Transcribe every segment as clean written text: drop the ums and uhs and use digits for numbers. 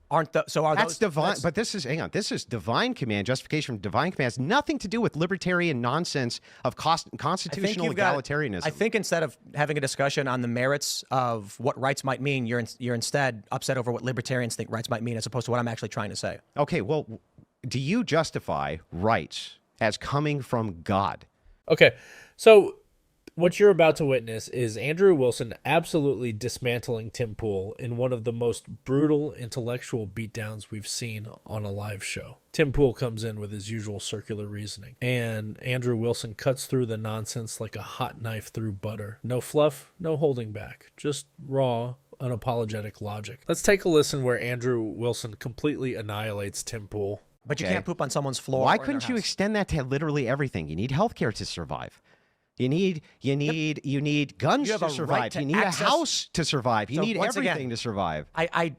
Aren't the, so are That's those divine, that's, but this is, hang on, this is divine command, justification from divine command. Has nothing to do with libertarian nonsense of constitutional egalitarianism. I think instead of having a discussion on the merits of what rights might mean, you're instead upset over what libertarians think rights might mean, as opposed to what I'm actually trying to say. Okay, well, do you justify rights as coming from God? Okay, so what you're about to witness is Andrew Wilson absolutely dismantling Tim Pool in one of the most brutal intellectual beatdowns we've seen on a live show. Tim Pool comes in with his usual circular reasoning, and Andrew Wilson cuts through the nonsense like a hot knife through butter. No fluff, no holding back, just raw, unapologetic logic. Let's take a listen where Andrew Wilson completely annihilates Tim Pool. But you can't poop on someone's floor. Why couldn't you extend that to literally everything? You need healthcare to survive. You need guns to survive. You need a house to survive. You need everything to survive. I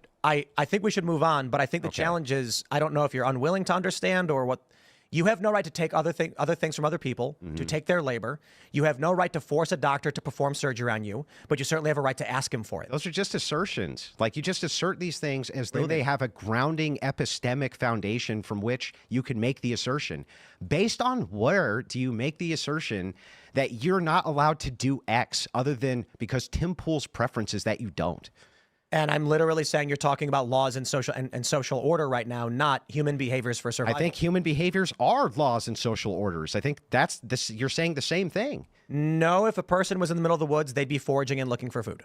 think we should move on, but I think the challenge is, I don't know if you're unwilling to understand or what. You have no right to take other things from other people, to take their labor. You have no right to force a doctor to perform surgery on you, but you certainly have a right to ask him for it. Those are just assertions. Like, you just assert these things as though they have a grounding epistemic foundation from which you can make the assertion. Based on where do you make the assertion that you're not allowed to do X other than because Tim Pool's preference is that you don't? And I'm literally saying you're talking about laws and social order right now, not human behaviors for survival. I think human behaviors are laws and social orders. I think that's this. You're saying the same thing. No, if a person was in the middle of the woods, they'd be foraging and looking for food.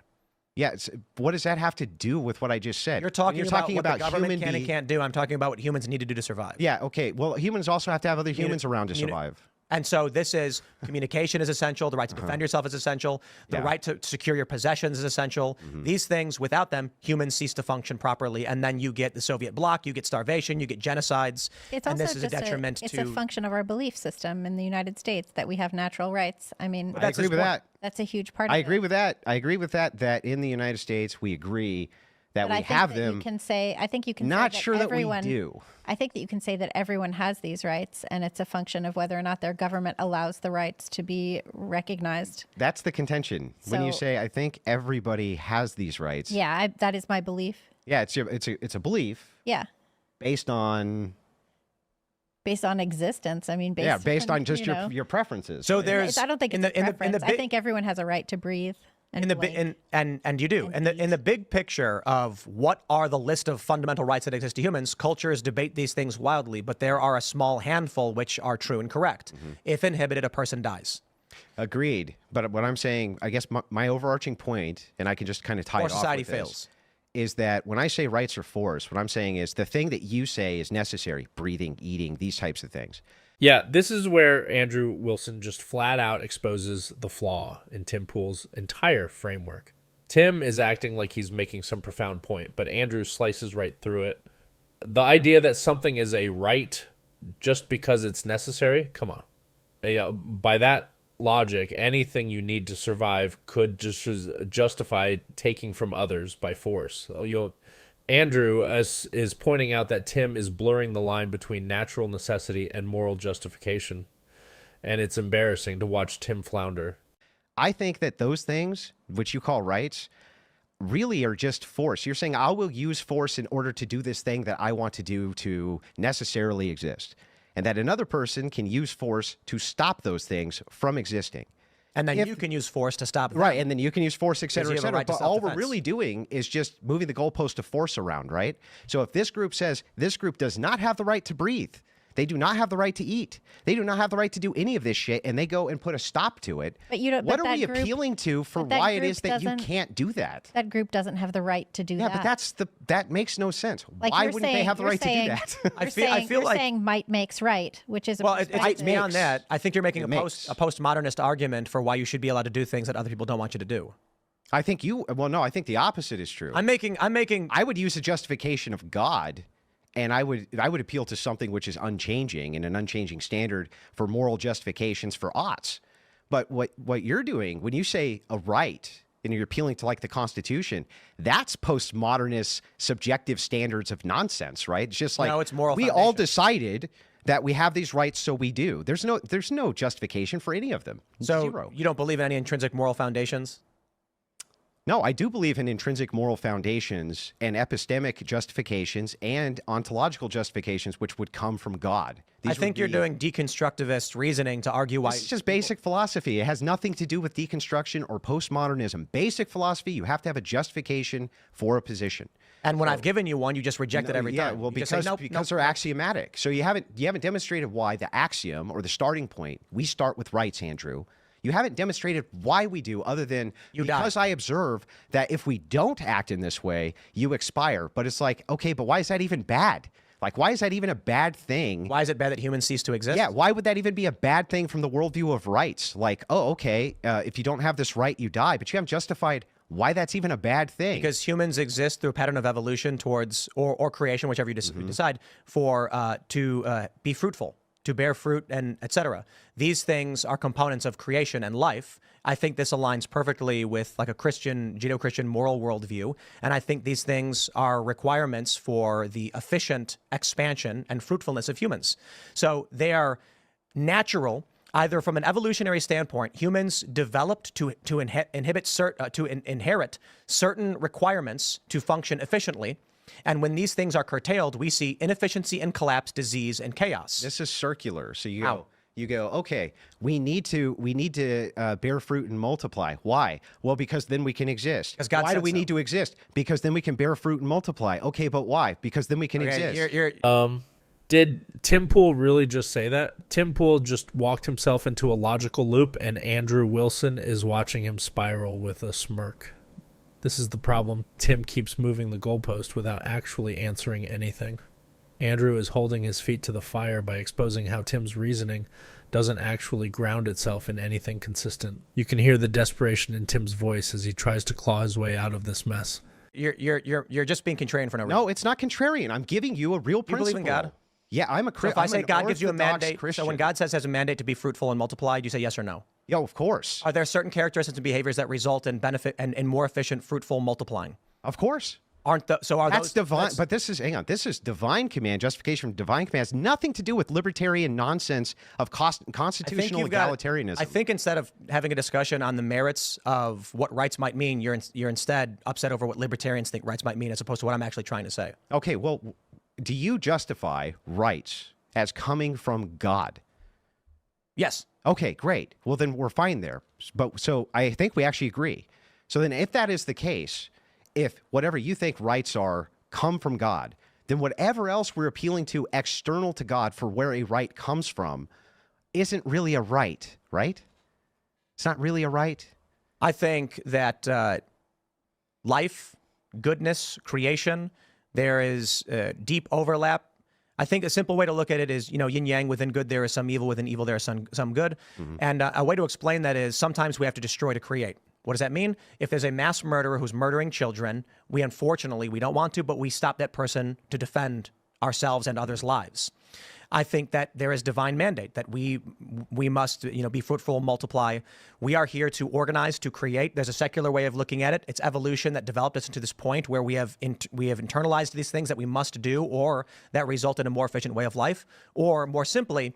Yeah, what does that have to do with what I just said? You're talking about what the government human can and can't do. I'm talking about what humans need to do to survive. Yeah, okay. Well, humans also have to have other humans around to survive. And so this is communication is essential. The right to defend yourself is essential. The right to secure your possessions is essential. These things, without them, humans cease to function properly. And then you get the Soviet bloc, you get starvation, you get genocides. It's and also this is a detriment to... It's a function of our belief system in the United States that we have natural rights. I mean, I agree with that. That's a huge part of it. I agree with that. I agree with that, that in the United States, we agree that we have them. You can say, I think you can not say that sure everyone, that we do. I think that you can say that everyone has these rights, and it's a function of whether or not their government allows the rights to be recognized. That's the contention. When you say, I think everybody has these rights. Yeah, that is my belief. Yeah, it's a belief. Yeah. Based on existence. I mean, based on just your preferences. So there's, I don't think it's a preference. I think everyone has a right to breathe. And you do. In the big picture of what are the list of fundamental rights that exist to humans, cultures debate these things wildly, but there are a small handful which are true and correct. If inhibited, a person dies. Agreed. But what I'm saying, I guess my overarching point, and I can just kind of tie it off society with fails. this, is that when I say rights are forced, what I'm saying is the thing that you say is necessary, breathing, eating, these types of things. Yeah, this is where Andrew Wilson just flat out exposes the flaw in Tim Pool's entire framework. Tim is acting like he's making some profound point, but Andrew slices right through it. The idea that something is a right just because it's necessary, come on. By that logic, anything you need to survive could just justify taking from others by force. Andrew is pointing out that Tim is blurring the line between natural necessity and moral justification, and it's embarrassing to watch Tim flounder. I think that those things, which you call rights, really are just force. You're saying I will use force in order to do this thing that I want to do to necessarily exist, and that another person can use force to stop those things from existing. And then you can use force to stop them. Right, and then you can use force, et cetera, et cetera. Right, but all we're really doing is just moving the goalpost of force around, right? So if this group says this group does not have the right to breathe, they do not have the right to eat, they do not have the right to do any of this shit, and they go and put a stop to it, but you don't, what are we appealing to for why it is that you can't do that? That group doesn't have the right to do that. Yeah, but that makes no sense. Why wouldn't they have the right to do that? I feel like saying might makes right, which is it's beyond that. I think you're making a postmodernist argument for why you should be allowed to do things that other people don't want you to do. I think I think the opposite is true. I would use a justification of God. And I would appeal to something which is unchanging and an unchanging standard for moral justifications for oughts. But what you're doing when you say a right and you're appealing to like the Constitution, that's postmodernist subjective standards of nonsense, right? It's just like it's moral we foundation. all decided that we have these rights, so we do. There's no justification for any of them. So Zero. You don't believe in any intrinsic moral foundations? No, I do believe in intrinsic moral foundations and epistemic justifications and ontological justifications, which would come from God. I think you're doing deconstructivist reasoning to argue why. It's just basic philosophy. It has nothing to do with deconstruction or postmodernism. Basic philosophy, you have to have a justification for a position. And when I've given you one, you just reject it every time. Yeah, well, You just say, because nope, because nope. they're axiomatic. So you haven't demonstrated why the axiom or the starting point. We start with rights, Andrew. You haven't demonstrated why we do, other than because I observe that if we don't act in this way, you expire. But it's like, okay, but why is that even bad? Like, why is that even a bad thing? Why is it bad that humans cease to exist? Yeah, why would that even be a bad thing from the worldview of rights? Like, oh, okay, if you don't have this right, you die. But you haven't justified why that's even a bad thing. Because humans exist through a pattern of evolution towards, or creation, whichever you decide, for to be fruitful, to bear fruit, and etc. These things are components of creation and life. I think this aligns perfectly with like a Christian, Judeo-Christian moral worldview. And I think these things are requirements for the efficient expansion and fruitfulness of humans. So they are natural. Either from an evolutionary standpoint, humans developed to inherit certain requirements to function efficiently. And when these things are curtailed, we see inefficiency and collapse, disease, and chaos. This is circular. So you go, okay, we need to bear fruit and multiply. Why? Well, because then we can exist. Why do we need to exist? Because then we can bear fruit and multiply. Okay, but why? Because then we can exist. Did Tim Pool really just say that? Tim Pool just walked himself into a logical loop, and Andrew Wilson is watching him spiral with a smirk. This is the problem. Tim keeps moving the goalpost without actually answering anything. Andrew is holding his feet to the fire by exposing how Tim's reasoning doesn't actually ground itself in anything consistent. You can hear the desperation in Tim's voice as he tries to claw his way out of this mess. You're just being contrarian for no reason. No, it's not contrarian. I'm giving you a real principle. You believe in God? Yeah, I'm a Christian. So if I say God gives you a mandate, Christian. so when God says has a mandate to be fruitful and multiply, do you say yes or no? Yeah, of course. Are there certain characteristics and behaviors that result in benefit and in more efficient, fruitful multiplying? Of course. That's divine? But this is divine command. Justification from divine command has nothing to do with libertarian nonsense of constitutional egalitarianism. I think instead of having a discussion on the merits of what rights might mean, you're instead upset over what libertarians think rights might mean, as opposed to what I'm actually trying to say. Okay, well, do you justify rights as coming from God? Yes. Okay, great. Well, then we're fine there. But so I think we actually agree. So then if that is the case, if whatever you think rights are come from God, then whatever else we're appealing to external to God for where a right comes from isn't really a right, right? It's not really a right. I think that life, goodness, creation, there is deep overlap. I think a simple way to look at it is, yin yang, within good there is some evil, within evil there is some good. And a way to explain that is sometimes we have to destroy to create. What does that mean? If there's a mass murderer who's murdering children, we don't want to, but we stop that person to defend ourselves and others' lives. I think that there is divine mandate that we must, be fruitful, multiply. We are here to organize, to create. There's a secular way of looking at it. It's evolution that developed us into this point where we have internalized these things that we must do, or that result in a more efficient way of life. Or more simply,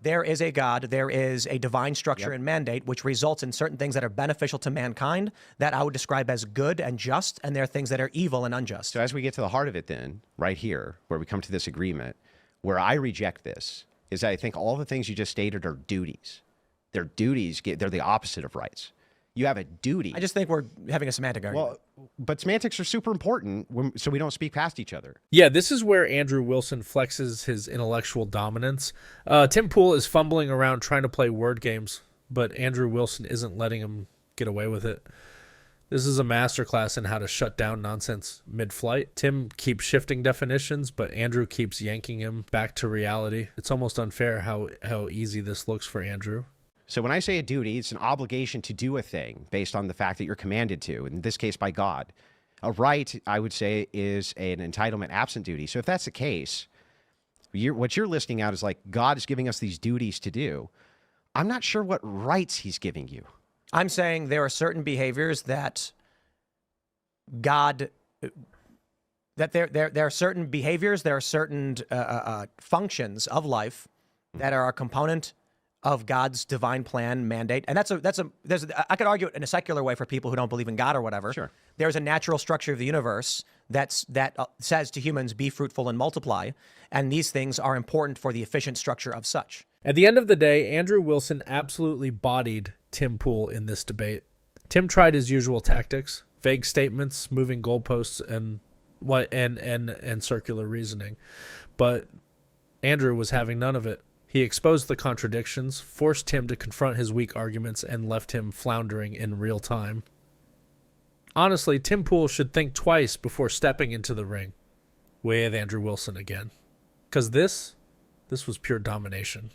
there is a God, there is a divine structure and mandate, which results in certain things that are beneficial to mankind that I would describe as good and just, and there are things that are evil and unjust. So as we get to the heart of it then, right here, where we come to this agreement, where I reject this is that I think all the things you just stated are duties. They're duties. They're the opposite of rights. You have a duty. I just think we're having a semantic argument. Well, but semantics are super important so we don't speak past each other. Yeah, this is where Andrew Wilson flexes his intellectual dominance. Tim Pool is fumbling around trying to play word games, but Andrew Wilson isn't letting him get away with it. This is a masterclass in how to shut down nonsense mid-flight. Tim keeps shifting definitions, but Andrew keeps yanking him back to reality. It's almost unfair how easy this looks for Andrew. So when I say a duty, it's an obligation to do a thing based on the fact that you're commanded to, in this case by God. A right, I would say, is an entitlement absent duty. So if that's the case, what you're listing out is like God is giving us these duties to do. I'm not sure what rights he's giving you. I'm saying there are certain behaviors that God, that there are certain behaviors, there are certain functions of life that are a component of God's divine plan mandate. And I could argue it in a secular way for people who don't believe in God or whatever. Sure. There's a natural structure of the universe that says to humans, be fruitful and multiply. And these things are important for the efficient structure of such. At the end of the day, Andrew Wilson absolutely bodied Tim Pool in this debate. Tim tried his usual tactics, vague statements, moving goalposts, and circular reasoning. But Andrew was having none of it. He exposed the contradictions, forced Tim to confront his weak arguments, and left him floundering in real time. Honestly, Tim Pool should think twice before stepping into the ring with Andrew Wilson again. Because this was pure domination.